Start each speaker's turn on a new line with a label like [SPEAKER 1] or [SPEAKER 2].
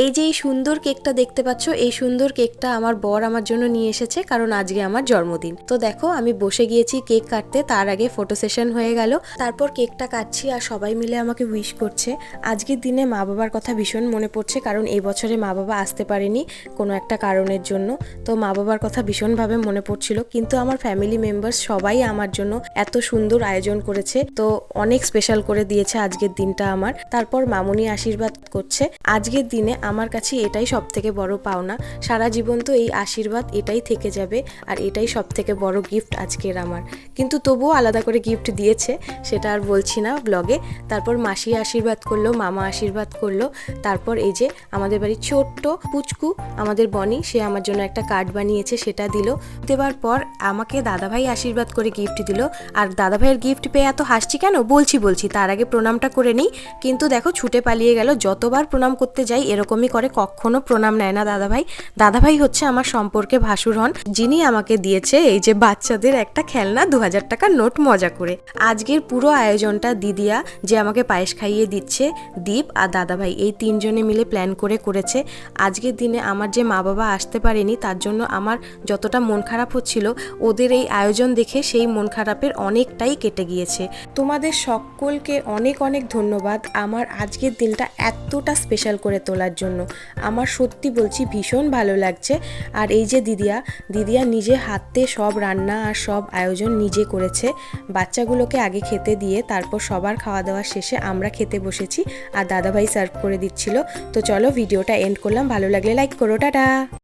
[SPEAKER 1] এই যে এই সুন্দর কেকটা দেখতে পাচ্ছ, এই সুন্দর কেকটা আমার বর আমার জন্য নিয়ে এসেছে, কারণ আজকে আমার জন্মদিন। তো দেখো আমি বসে গিয়েছি কেক কাটতে, তার আগে ফটো সেশন হয়ে গেল, তারপর কেকটা কাটছি আর সবাই মিলে আমাকে উইশ করছে। আজকের দিনে মা বাবার কথা ভীষণ মনে পড়ছে, কারণ এই বছরে মা বাবা আসতে পারেনি কোনো একটা কারণের জন্য। তো মা বাবার কথা ভীষণভাবে মনে পড়ছিল, কিন্তু আমার ফ্যামিলি মেম্বার্স সবাই আমার জন্য এত সুন্দর আয়োজন করেছে, তো অনেক স্পেশাল করে দিয়েছে আজকের দিনটা আমার। তারপর মামুনি আশীর্বাদ করছে। আজকের দিনে আমার কাছে এটাই সব থেকে বড় পাওনা, সারা জীবন তো এই আশীর্বাদ এটাই থেকে যাবে, আর এটাই সব থেকে বড় গিফট আজকের আমার। কিন্তু তবুও আলাদা করে গিফট দিয়েছে, সেটা আর বলছি না ব্লগে। তারপর মাসি আশীর্বাদ করলো, মামা আশীর্বাদ করলো, তারপর এই যে আমাদের বাড়ির ছোট্ট পুচকু আমাদের বনি, সে আমার জন্য একটা কার্ড বানিয়েছে, সেটা দিল। দেওয়ার পর আমাকে দাদাভাই আশীর্বাদ করে গিফট দিল। আর দাদাভাইয়ের গিফট পেয়ে এত হাসছি কেন বলছি তার আগে প্রণামটা করে নিই। কিন্তু দেখো ছুটে পালিয়ে গেল। যতবার প্রণাম করতে যাই এরকমই করে, কখনো প্রণাম নেয় না দাদাভাই। দাদাভাই হচ্ছে আমার সম্পর্কে ভাসুর হন, যিনি আমাকে দিয়েছে এই যে বাচ্চাদের একটা খেলনা 2000 টাকার নোট মজা করে। আজকের পুরো আয়োজনটা দিদিয়া, যে আমাকে পায়েস খাইয়ে দিচ্ছে, দীপ আর দাদাভাই, এই তিনজনে মিলে প্ল্যান করে করেছে। আজকের দিনে আমার যে মা বাবা আসতে পারেনি, তার জন্য আমার যতটা মন খারাপ হচ্ছিল, ওদের এই আয়োজন দেখে সেই মন খারাপের অনেকটাই কেটে গিয়েছে। তোমাদের সকলকে অনেক অনেক ধন্যবাদ আমার আজকের দিনটা এতটা স্পেশাল করে তোলার জন্য। আমার সত্যি বলছি ভীষণ ভালো লাগছে। আর এই যে দিদিয়া নিজে হাতে সব রান্না আর সব আয়োজন নিজে করেছে। বাচ্চাগুলোকে আগে খেতে দিয়ে তারপর সবার খাওয়া দাওয়া শেষে আমরা খেতে বসেছি, আর দাদাভাই সার্ভ করে দিচ্ছিল। তো চলো ভিডিওটা এন্ড করলাম, ভালো লাগলে লাইক করো, টাটা।